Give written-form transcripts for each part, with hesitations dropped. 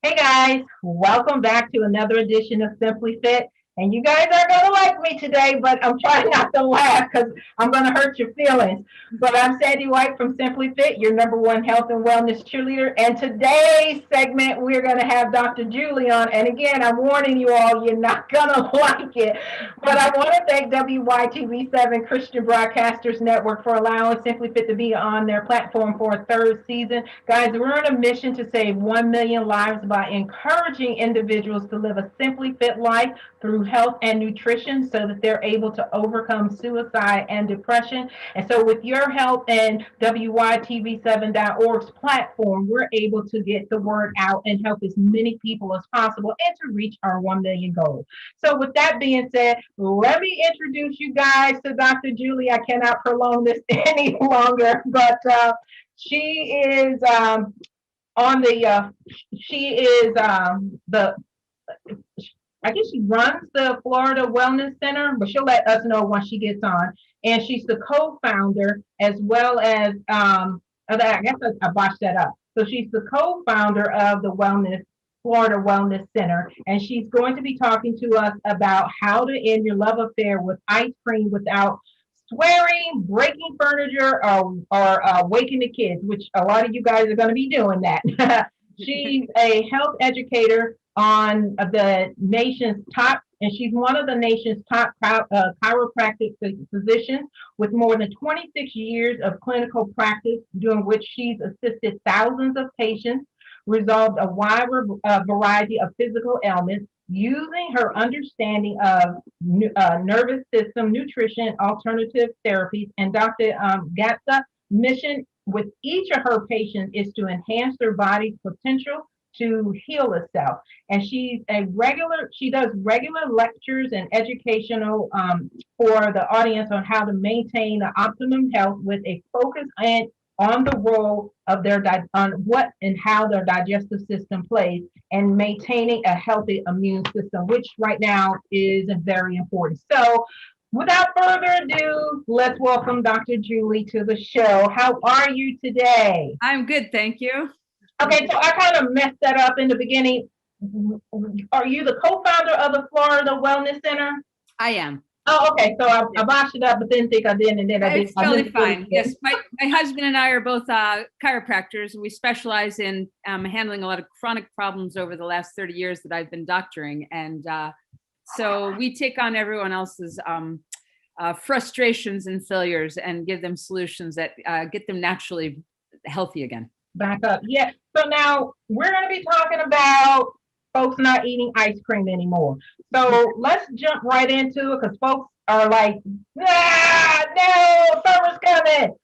Hey guys, welcome back to another edition of Simply Fit. And you guys are going to like me today, but I'm trying not to laugh because I'm going to hurt your feelings. But I'm Sandy White from Simply Fit, your number one health and wellness cheerleader. And today's segment, we're going to have Dr. Julie on. And again, I'm warning you all, you're not going to like it. But I want to thank WYTV7 Christian Broadcasters Network for allowing Simply Fit to be on their platform for a third season. Guys, we're on a mission to save 1 million lives by encouraging individuals to live a simply fit life through health and nutrition so that they're able to overcome suicide and depression. And so with your help and WYTV7.org's platform, we're able to get the word out and help as many people as possible and to reach our 1 million goal. So with that being said, let me introduce you guys to Dr. Julie. I cannot prolong this any longer, but she is on the she is the I guess she runs the Florida Wellness Center, but she'll let us know when she gets on. And she's the co-founder as well as I guess I botched that up. So she's the co-founder of the Florida Wellness Center, and she's going to be talking to us about how to end your love affair with ice cream without swearing, breaking furniture, or waking the kids, which a lot of you guys are going to be doing that. She's a health educator on the nation's top, and she's one of the nation's top chiropractic physicians with more than 26 years of clinical practice, during which she's assisted thousands of patients, resolved a wide variety of physical ailments, using her understanding of nervous system, nutrition, alternative therapies, and Dr. Gatza mission with each of her patients is to enhance their body's potential to heal itself. And she does regular lectures and educational for the audience on how to maintain optimum health with a focus on the role of on what and how their digestive system plays and maintaining a healthy immune system, which right now is very important. So without further ado, let's welcome Dr. Julie to the show. How are you today? I'm good, thank you. Okay, so I kind of messed that up in the beginning. Are you the co-founder of the Florida Wellness Center? I am. Oh, okay. So I botched it up, but didn't think I did, and then I did. It's totally fine. Yes, my husband and I are both chiropractors. We specialize in handling a lot of chronic problems over the last 30 years that I've been doctoring, and so we take on everyone else's frustrations and failures and give them solutions that get them naturally healthy again. Back up. Yeah. So now we're going to be talking about folks not eating ice cream anymore. So let's jump right into it because folks are like, ah, no, summer's coming.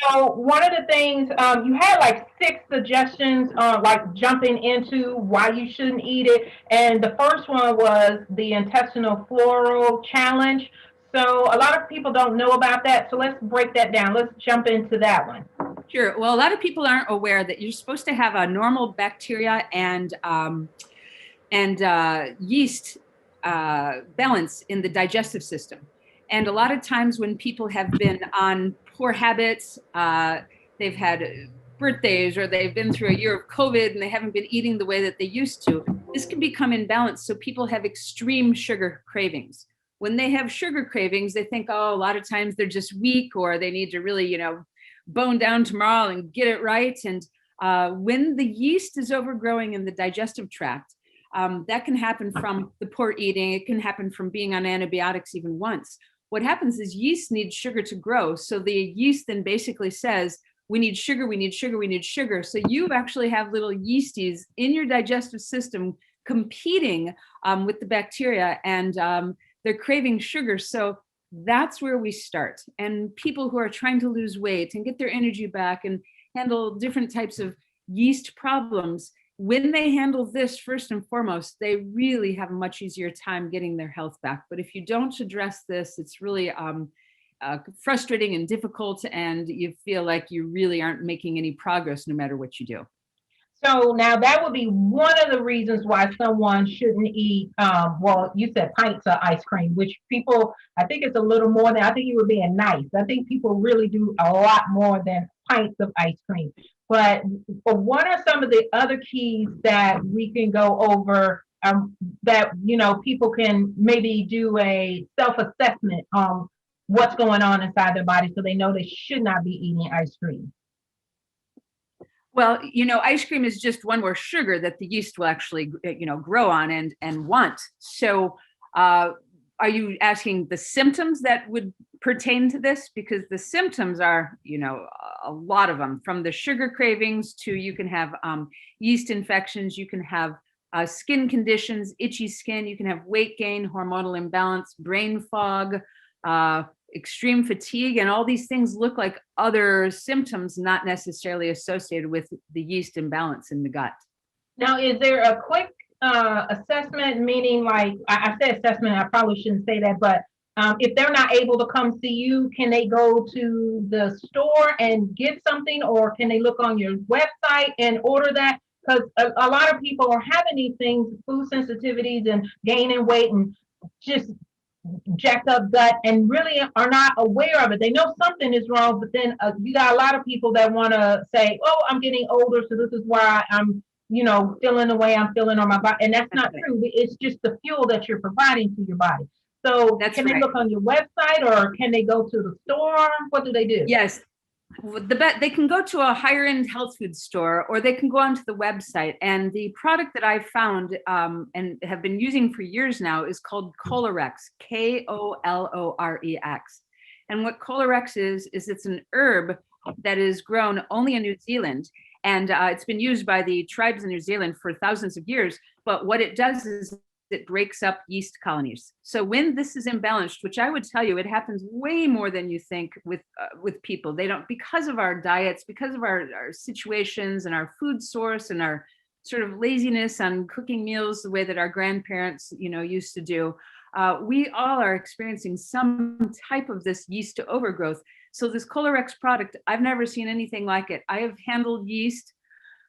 So one of the things you had like 6 suggestions like jumping into why you shouldn't eat it. And the first one was the intestinal floral challenge. So a lot of people don't know about that. So let's break that down. Let's jump into that one. Sure. Well, a lot of people aren't aware that you're supposed to have a normal bacteria and yeast balance in the digestive system. And a lot of times when people have been on poor habits, they've had birthdays or they've been through a year of COVID and they haven't been eating the way that they used to, this can become imbalanced. So people have extreme sugar cravings. When they have sugar cravings, they think, oh, a lot of times they're just weak or they need to really, bone down tomorrow and get it right. And when the yeast is overgrowing in the digestive tract, that can happen from the poor eating. It can happen from being on antibiotics even once. What happens is yeast needs sugar to grow. So the yeast then basically says, we need sugar, we need sugar, we need sugar. So you actually have little yeasties in your digestive system competing with the bacteria and they're craving sugar. So that's where we start. And people who are trying to lose weight and get their energy back and handle different types of yeast problems, when they handle this first and foremost, they really have a much easier time getting their health back. But if you don't address this, it's really frustrating and difficult, and you feel like you really aren't making any progress no matter what you do. So now that would be one of the reasons why someone shouldn't eat, well, you said pints of ice cream, which people, I think it's a little more than, I think you were being nice. I think people really do a lot more than pints of ice cream. But what are some of the other keys that we can go over, that people can maybe do a self-assessment on what's going on inside their body so they know they should not be eating ice cream? Well, ice cream is just one more sugar that the yeast will actually, grow on and want. So, are you asking the symptoms that would pertain to this? Because the symptoms are, a lot of them, from the sugar cravings to you can have yeast infections, you can have skin conditions, itchy skin, you can have weight gain, hormonal imbalance, brain fog, extreme fatigue, and all these things look like other symptoms not necessarily associated with the yeast imbalance in the gut. Now, is there a quick assessment, meaning like I said assessment, I probably shouldn't say that, but if they're not able to come see you, can they go to the store and get something, or can they look on your website and order that? Because a lot of people are having these things, food sensitivities and gaining weight and just jacked up gut, and really are not aware of it. They know something is wrong, but then you got a lot of people that want to say, "Oh, I'm getting older, so this is why I'm, feeling the way I'm feeling on my body," and that's not true. It's just the fuel that you're providing to your body. So, can they look on your website, or can they go to the store? What do they do? Yes. They can go to a higher end health food store, or they can go onto the website. And the product that I've found and have been using for years now is called Kolorex, Kolorex. And what Kolorex is it's an herb that is grown only in New Zealand. And it's been used by the tribes in New Zealand for thousands of years. But what it does is it breaks up yeast colonies. So when this is imbalanced, which I would tell you, it happens way more than you think with people. They don't, because of our diets, because of our situations and our food source and our sort of laziness on cooking meals the way that our grandparents, used to do. We all are experiencing some type of this yeast overgrowth. So this Kolorex product, I've never seen anything like it. I have handled yeast.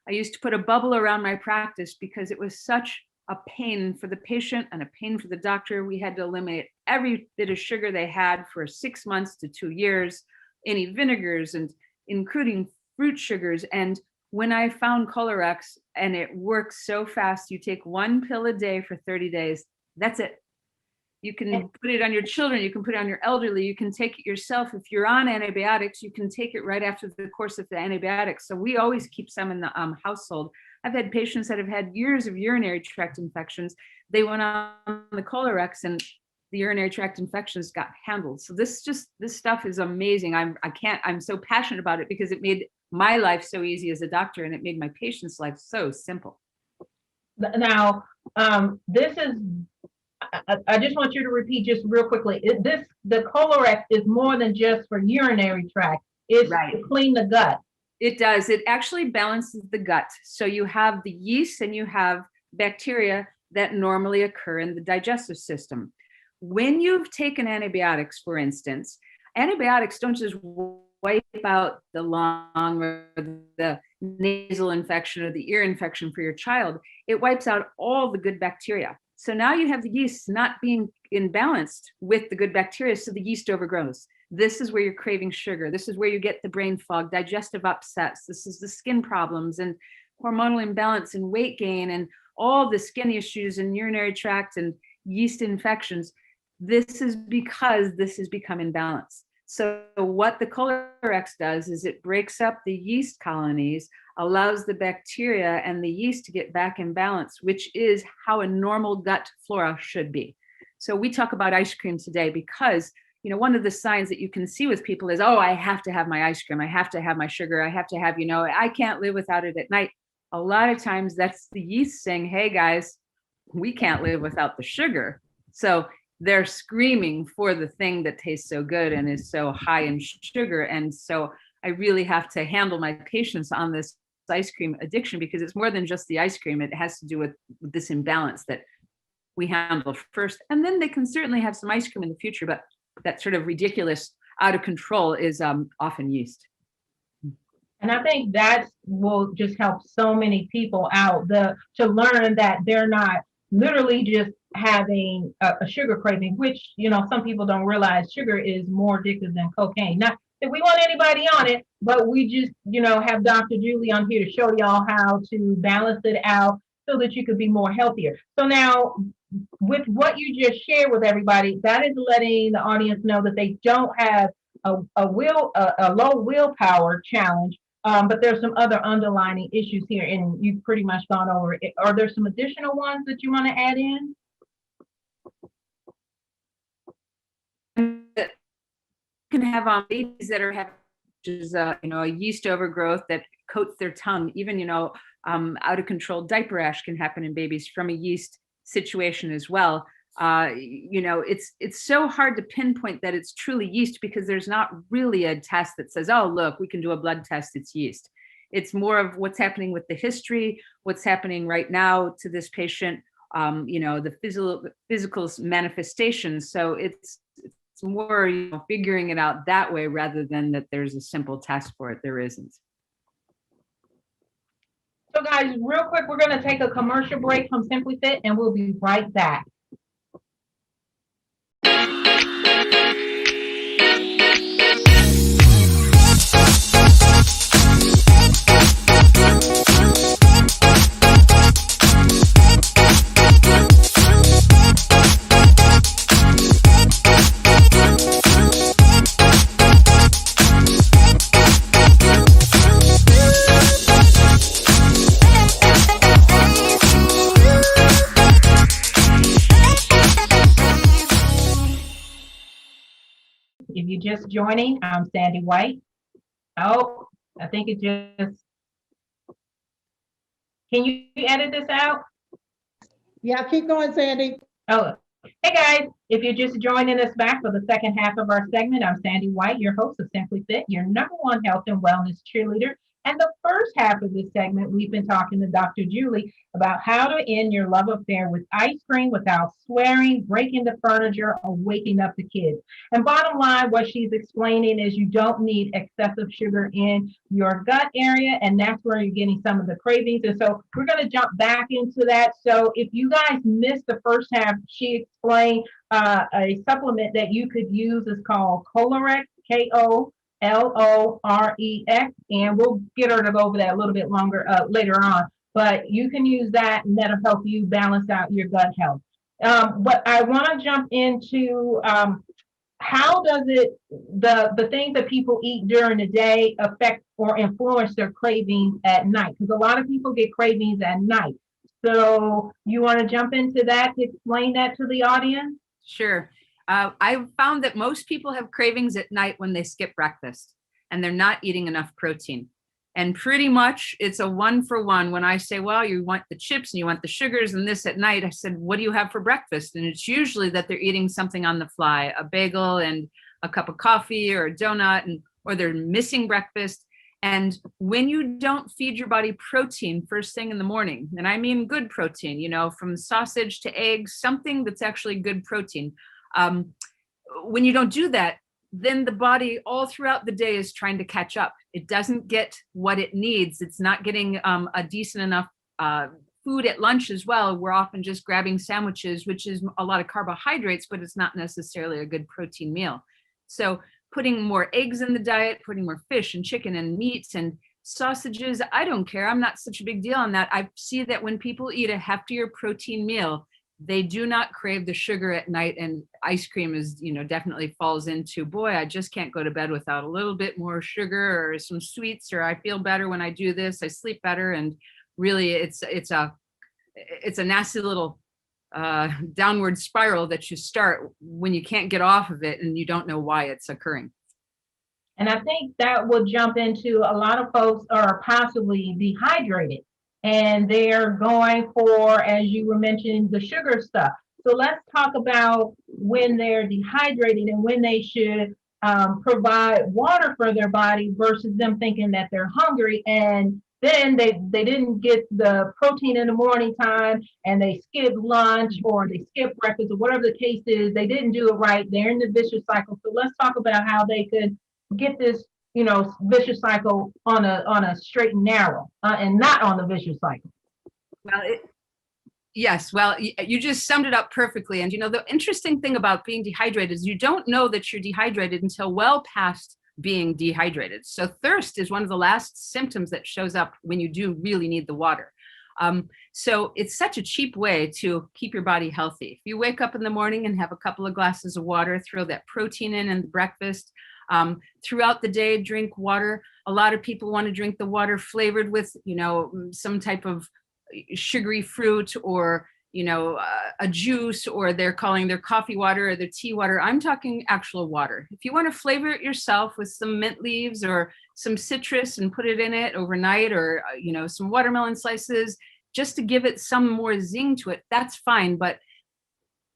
I used to put a bubble around my practice because it was such a pain for the patient and a pain for the doctor. We had to eliminate every bit of sugar they had for 6 months to 2 years, any vinegars and including fruit sugars. And when I found Kolorex, and it works so fast, you take 1 pill a day for 30 days. That's it. You can put it on your children. You can put it on your elderly. You can take it yourself. If you're on antibiotics, you can take it right after the course of the antibiotics. So we always keep some in the household. I've had patients that have had years of urinary tract infections. They went on the Kolorex and the urinary tract infections got handled. So this stuff is amazing. I'm so passionate about it because it made my life so easy as a doctor, and it made my patient's life so simple. Now, I just want you to repeat just real quickly. The Kolorex is more than just for urinary tract. It's to clean the gut. It does. It actually balances the gut. So you have the yeast and you have bacteria that normally occur in the digestive system. When you've taken antibiotics, for instance, antibiotics don't just wipe out the lung or the nasal infection or the ear infection for your child. It wipes out all the good bacteria. So now you have the yeast not being imbalanced with the good bacteria, so the yeast overgrows. This is where you're craving sugar. This is where you get the brain fog, digestive upsets. This is the skin problems and hormonal imbalance and weight gain and all the skin issues and urinary tract and yeast infections. This is because this has become imbalanced. So what the Kolorex does is it breaks up the yeast colonies, allows the bacteria and the yeast to get back in balance, which is how a normal gut flora should be. So we talk about ice cream today because one of the signs that you can see with people is, oh, I have to have my ice cream. I have to have my sugar. I have to have, I can't live without it at night. A lot of times that's the yeast saying, hey guys, we can't live without the sugar. So they're screaming for the thing that tastes so good and is so high in sugar. And so I really have to handle my patients on this ice cream addiction because it's more than just the ice cream. It has to do with this imbalance that we handle first. And then they can certainly have some ice cream in the future, but that sort of ridiculous, out of control is often yeast. And I think that will just help so many people out to learn that they're not literally just having a sugar craving, which, some people don't realize sugar is more addictive than cocaine. if we want anybody on it, but we just, have Dr. Julie on here to show y'all how to balance it out so that you could be more healthier. So now, with what you just shared with everybody, that is letting the audience know that they don't have a low willpower challenge, but there's some other underlining issues here, and you've pretty much gone over it. Are there some additional ones that you want to add in? Can have babies that are having, a yeast overgrowth that coats their tongue. Even out of control diaper rash can happen in babies from a yeast situation as well. It's so hard to pinpoint that it's truly yeast because there's not really a test that says, oh, look, we can do a blood test, it's yeast. It's more of what's happening with the history, what's happening right now to this patient, the physical manifestations. So it's more figuring it out that way rather than that there's a simple test for it. There isn't. So guys, real quick, we're going to take a commercial break from Simply-FITT and we'll be right back. If you're just joining, I'm Sandy White. Oh, I think it just, can you edit this out? Yeah, keep going, Sandy. Oh, hey guys, if you're just joining us back for the second half of our segment, I'm Sandy White, your host of Simply-FITT, your #1 health and wellness cheerleader. And the first half of this segment, we've been talking to Dr. Julie about how to end your love affair with ice cream without swearing, breaking the furniture, or waking up the kids. And bottom line, what she's explaining is you don't need excessive sugar in your gut area, and that's where you're getting some of the cravings. And so we're going to jump back into that. So if you guys missed the first half, she explained a supplement that you could use is called Colorex, K-O. L-O-R-E-X, and we'll get her to go over that a little bit longer later on. But you can use that, and that'll help you balance out your gut health. But I want to jump into how does the things that people eat during the day affect or influence their cravings at night? Because a lot of people get cravings at night. So you want to jump into that to explain that to the audience? Sure. I've found that most people have cravings at night when they skip breakfast and they're not eating enough protein. And pretty much it's a 1-for-1. When I say, well, you want the chips and you want the sugars and this at night, I said, what do you have for breakfast? And it's usually that they're eating something on the fly, a bagel and a cup of coffee or a donut, or they're missing breakfast. And when you don't feed your body protein first thing in the morning, and I mean good protein, from sausage to eggs, something that's actually good protein. When you don't do that, then the body all throughout the day is trying to catch up. It doesn't get what it needs. It's not getting a decent enough food at lunch as well. We're often just grabbing sandwiches, which is a lot of carbohydrates, but it's not necessarily a good protein meal. So putting more eggs in the diet, putting more fish and chicken and meats and sausages, I don't care. I'm not such a big deal on that. I see that when people eat a heftier protein meal, they do not crave the sugar at night, and ice cream is, definitely falls into, boy, I just can't go to bed without a little bit more sugar or some sweets, or I feel better when I do this, I sleep better. And really it's a nasty little downward spiral that you start when you can't get off of it and you don't know why it's occurring. And I think that will jump into a lot of folks are possibly dehydrated. And they're going for, as you were mentioning, the sugar stuff. So let's talk about when they're dehydrated and when they should provide water for their body versus them thinking that they're hungry. And then they didn't get the protein in the morning time and they skipped lunch or they skipped breakfast or whatever the case is. They didn't do it right. They're in the vicious cycle. So let's talk about how they could get this vicious cycle on a straight and narrow and not on the vicious cycle. Well, yes. Well, you just summed it up perfectly. And, the interesting thing about being dehydrated is you don't know that you're dehydrated until well past being dehydrated. So thirst is one of the last symptoms that shows up when you do really need the water. So it's such a cheap way to keep your body healthy. If you wake up in the morning and have a couple of glasses of water, throw that protein in the breakfast. Throughout the day, drink water. A lot of people want to drink the water flavored with, some type of sugary fruit or, a juice, or they're calling their coffee water or their tea water. I'm talking actual water. If you want to flavor it yourself with some mint leaves or some citrus and put it in it overnight, or, some watermelon slices, just to give it some more zing to it, that's fine. But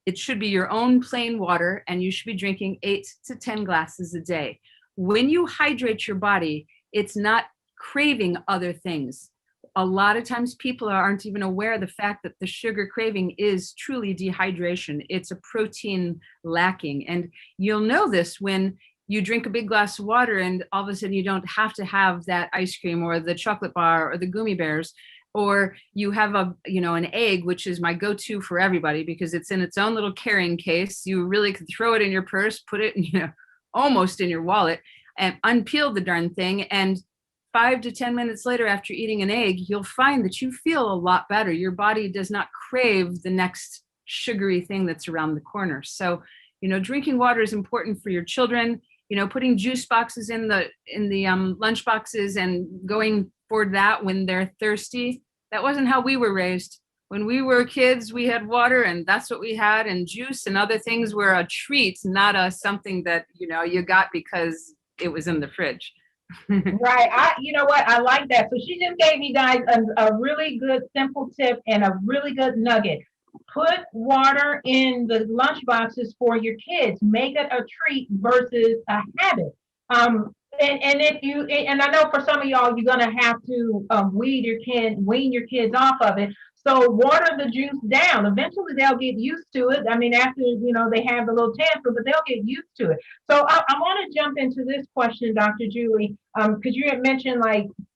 it should be your own plain water, and you should be drinking 8 to 10 glasses a day. When you hydrate your body, it's not craving other things. A lot of times people aren't even aware of the fact that the sugar craving is truly dehydration. It's a protein lacking. And you'll know this when you drink a big glass of water and all of a sudden you don't have to have that ice cream or the chocolate bar or the gummy bears, or you have an egg, which is my go-to for everybody because it's in its own little carrying case. You really could throw it in your purse, put it almost in your wallet, and unpeel the darn thing. And 5 to 10 minutes later, after eating an egg, you'll find that you feel a lot better. Your body does not crave the next sugary thing that's around the corner. So, drinking water is important for your children. Putting juice boxes in the lunch boxes and going for that when they're thirsty. That wasn't how we were raised. When we were kids, we had water and that's what we had, and juice and other things were a treat, not something that, you got because it was in the fridge. Right. You know what? I like that. So she just gave you guys a really good simple tip and a really good nugget. Put water in the lunch boxes for your kids. Make it a treat versus a habit. And I know for some of y'all, you're gonna have to wean your kids off of it. So water the juice down. Eventually, they'll get used to it. I mean, after they have the little tantrum, but they'll get used to it. So I want to jump into this question, Dr. Julie, because you had mentioned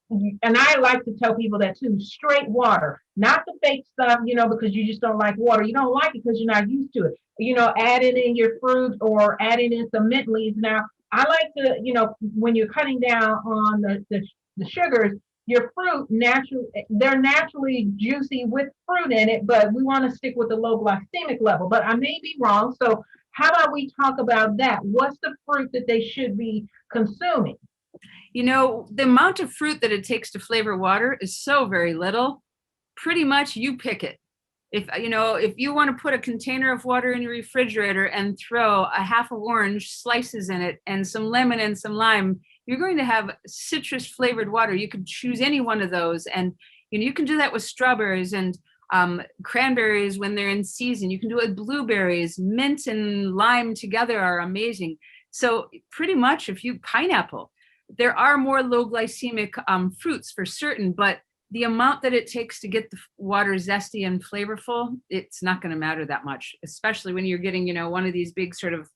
and I like to tell people that too, straight water, not the fake stuff, because you just don't like water. You don't like it because you're not used to it. Add it in your fruit or add it in some mint leaves. Now, I like to, when you're cutting down on the sugars, your fruit they're naturally juicy with fruit in it, but we want to stick with the low glycemic level. But I may be wrong. So how about we talk about that? What's the fruit that they should be consuming? The amount of fruit that it takes to flavor water is so very little. Pretty much you pick it. If you want to put a container of water in your refrigerator and throw a half of orange slices in it and some lemon and some lime, you're going to have citrus flavored water. You could choose any one of those. And you can do that with strawberries and cranberries when they're in season. You can do it with blueberries. Mint and lime together are amazing. So pretty much pineapple, there are more low glycemic fruits for certain, but the amount that it takes to get the water zesty and flavorful, it's not going to matter that much, especially when you're getting, one of these big sort of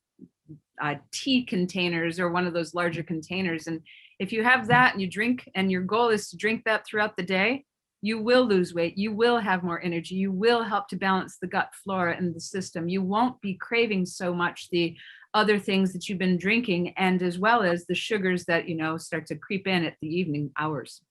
tea containers or one of those larger containers. And if you have that and you drink, and your goal is to drink that throughout the day, you will lose weight. You will have more energy. You will help to balance the gut flora in the system. You won't be craving so much the other things that you've been drinking, and as well as the sugars that, start to creep in at the evening hours.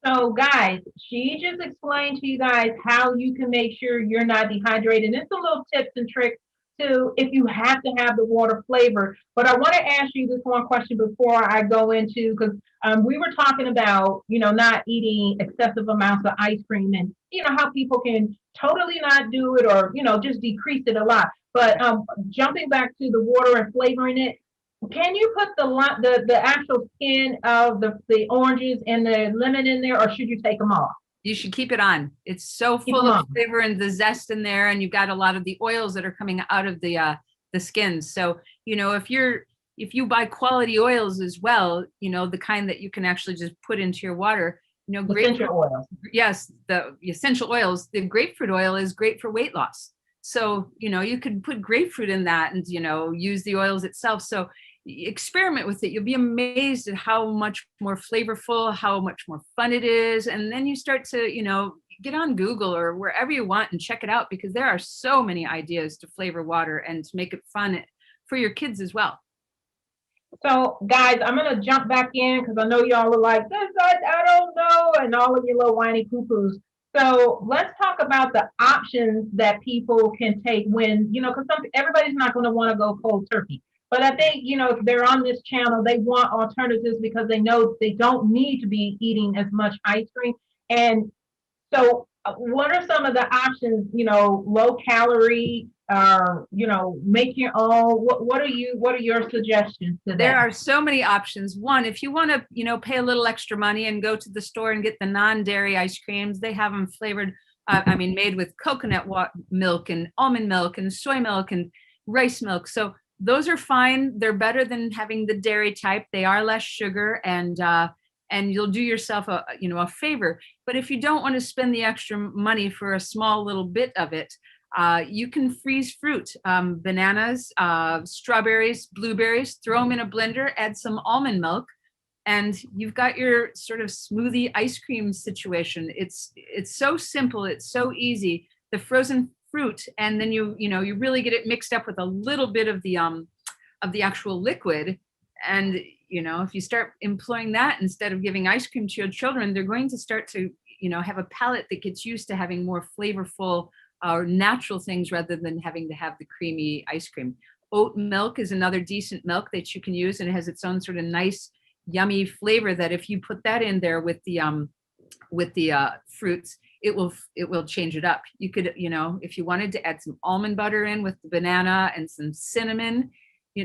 So guys, she just explained to you guys how you can make sure you're not dehydrated. And some little tips and tricks too, if you have to have the water flavor. But I want to ask you this one question before I go into, because we were talking about, not eating excessive amounts of ice cream, and how people can totally not do it, or, just decrease it a lot. But jumping back to the water and flavoring it, can you put the actual skin of the oranges and the lemon in there, or should you take them off? You should keep it on. It's so full of flavor and the zest in there, and you've got a lot of the oils that are coming out of the skins. So, if you buy quality oils as well, the kind that you can actually just put into your water, Essential oils. Yes, the essential oils. The grapefruit oil is great for weight loss. So, you could put grapefruit in that and, use the oils itself. So experiment with it. You'll be amazed at how much more flavorful, how much more fun it is. And then you start to, get on Google or wherever you want and check it out, because there are so many ideas to flavor water and to make it fun for your kids as well. So, guys, I'm gonna jump back in because I know y'all are like, this, I don't know, and all of your little whiny poo-poos. So let's talk about the options that people can take when, because everybody's not going to want to go cold turkey. But I think, if they're on this channel, they want alternatives because they know they don't need to be eating as much ice cream. And so, what are some of the options? Low calorie, make your own. What are your suggestions to There that? are so many options. One, if you want to, pay a little extra money and go to the store and get the non-dairy ice creams, they have them flavored, made with coconut milk and almond milk and soy milk and rice milk. So those are fine. They're better than having the dairy type. They are less sugar, and you'll do yourself a favor. But if you don't want to spend the extra money for a small little bit of it, you can freeze fruit, bananas, strawberries, blueberries, throw them in a blender, add some almond milk, and you've got your sort of smoothie ice cream situation. It's so simple, it's so easy. The frozen fruit, and then you really get it mixed up with a little bit of the actual liquid. And if you start employing that instead of giving ice cream to your children, they're going to start to have a palate that gets used to having more flavorful or natural things rather than having to have the creamy ice cream. Oat milk is another decent milk that you can use, and it has its own sort of nice, yummy flavor that if you put that in there with the fruits, it will change it up. You could, if you wanted to add some almond butter in with the banana and some cinnamon,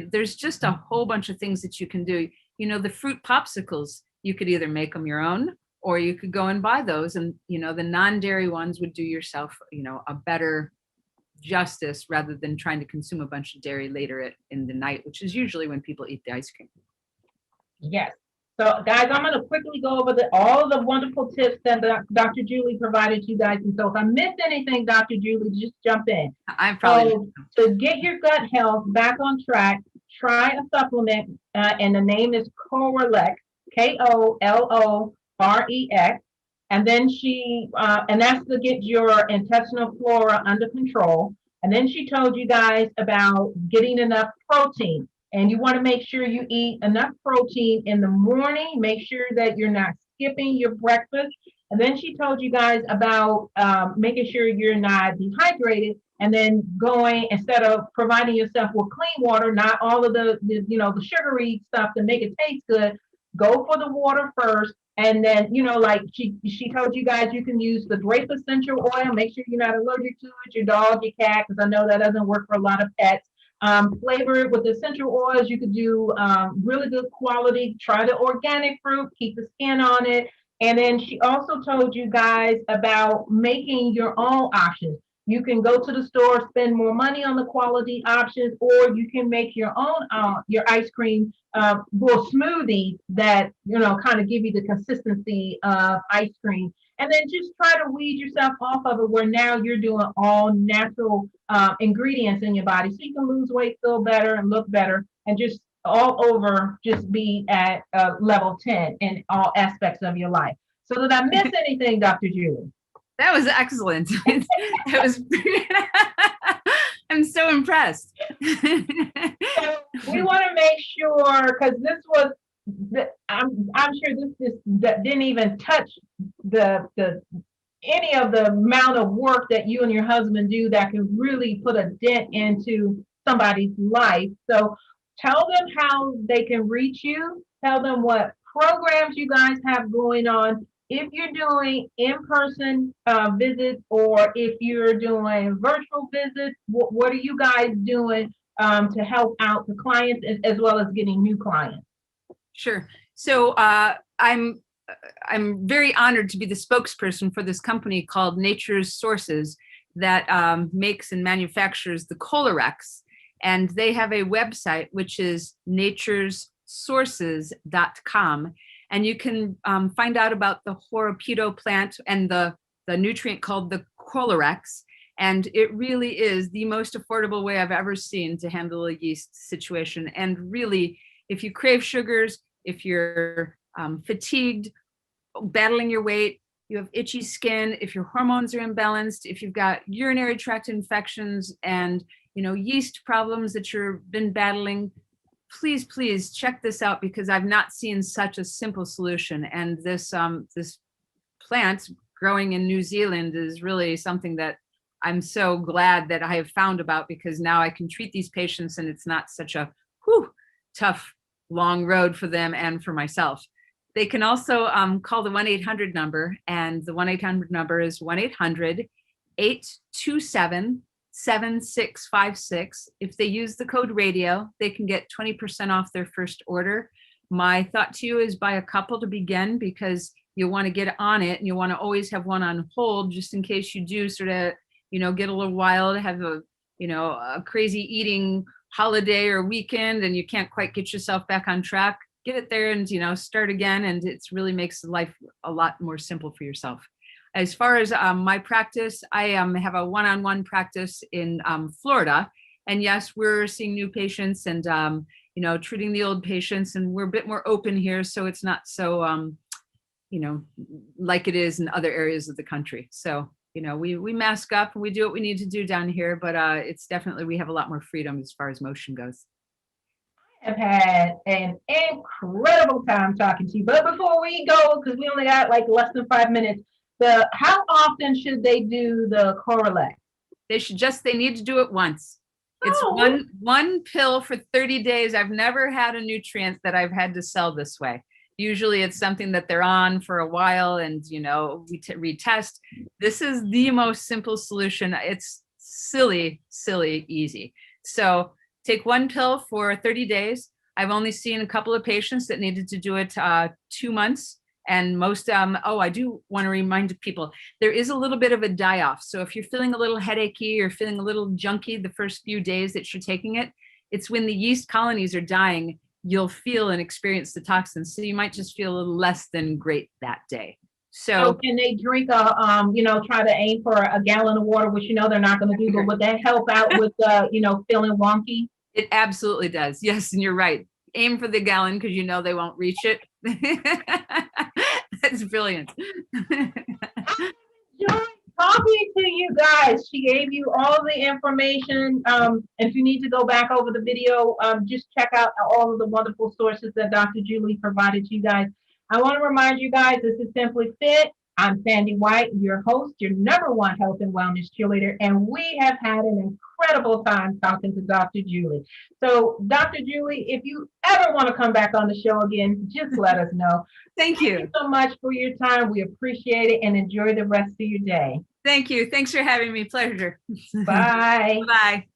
there's just a whole bunch of things that you can do. The fruit popsicles, you could either make them your own, or you could go and buy those, and the non-dairy ones would do yourself a better justice rather than trying to consume a bunch of dairy later in the night, which is usually when people eat the ice cream. Yes. So, guys, I'm going to quickly go over all the wonderful tips that Dr. Julie provided you guys. And so, if I missed anything, Dr. Julie, just jump in. I'm probably to get your gut health back on track, try a supplement, and the name is Korex, KOLOREX. And then and that's to get your intestinal flora under control. And then she told you guys about getting enough protein. And you want to make sure you eat enough protein in the morning. Make sure that you're not skipping your breakfast. And then she told you guys about making sure you're not dehydrated. And then going, instead of providing yourself with clean water, not all of the sugary stuff to make it taste good, go for the water first. And then, like she told you guys, you can use the grape essential oil. Make sure you're not allergic to it, your dog, your cat, because I know that doesn't work for a lot of pets. Flavor it with essential oils. You could do really good quality. Try the organic fruit, keep the skin on it. And then she also told you guys about making your own options. You can go to the store, spend more money on the quality options, or you can make your own your ice cream smoothie that kind of give you the consistency of ice cream. And then just try to weed yourself off of it, where now you're doing all natural ingredients in your body, so you can lose weight, feel better, and look better, and just all over just be at level 10 in all aspects of your life. So did I miss anything, Dr. Julie? That was excellent. That was. I'm so impressed. So we want to make sure, because this was, I'm sure this didn't even touch the any of the amount of work that you and your husband do that can really put a dent into somebody's life. So tell them how they can reach you. Tell them what programs you guys have going on. If you're doing in-person visits, or if you're doing virtual visits, what are you guys doing to help out the clients as well as getting new clients? Sure. So I'm very honored to be the spokesperson for this company called Nature's Sources that makes and manufactures the Kolerex. And they have a website, which is naturesources.com. And you can find out about the Horopito plant and the nutrient called the Kolerex. And it really is the most affordable way I've ever seen to handle a yeast situation. And really, if you crave sugars, if you're fatigued, battling your weight, you have itchy skin, if your hormones are imbalanced, if you've got urinary tract infections and yeast problems that you've been battling, please, please check this out, because I've not seen such a simple solution. And this plant growing in New Zealand is really something that I'm so glad that I have found about, because now I can treat these patients and it's not such a tough, long road for them and for myself. They can also call the 1-800 number, and the 1-800 number is 1-800-827-7656. If they use the code radio, they can get 20% off their first order. My thought to you is buy a couple to begin, because you'll want to get on it, and you'll want to always have one on hold, just in case you do sort of, get a little wild, have a crazy eating holiday or weekend, and you can't quite get yourself back on track. Get it there and, start again. And it really makes life a lot more simple for yourself. As far as my practice, I have a one-on-one practice in Florida. And yes, we're seeing new patients and, treating the old patients, and we're a bit more open here. So it's not so, like it is in other areas of the country. So, we mask up and we do what we need to do down here, but it's definitely, we have a lot more freedom as far as motion goes. Have had an incredible time talking to you. But before we go, because we only got like less than 5 minutes, how often should they do the Correlate? They need to do it once. It's one pill for 30 days. I've never had a nutrient that I've had to sell this way. Usually it's something that they're on for a while and, we retest. This is the most simple solution. It's silly easy. So take one pill for 30 days. I've only seen a couple of patients that needed to do it 2 months. And most, I do want to remind people, there is a little bit of a die-off. So if you're feeling a little headachy or feeling a little junky the first few days that you're taking it, it's when the yeast colonies are dying, you'll feel and experience the toxins. So you might just feel a little less than great that day. So can they drink try to aim for a gallon of water, which they're not going to do, but would that help out with feeling wonky? It absolutely does. Yes, and you're right. Aim for the gallon, because they won't reach it. That's brilliant. Enjoyed talking to you guys. She gave you all the information. If you need to go back over the video, just check out all of the wonderful sources that Dr. Julie provided you guys. I want to remind you guys, this is Simply Fit. I'm Sandy White, your host, your #1 health and wellness cheerleader, and we have had an incredible time talking to Dr. Julie. So, Dr. Julie, if you ever want to come back on the show again, just let us know. Thank you. Thank you so much for your time. We appreciate it, and enjoy the rest of your day. Thank you. Thanks for having me. Pleasure. Bye. Bye.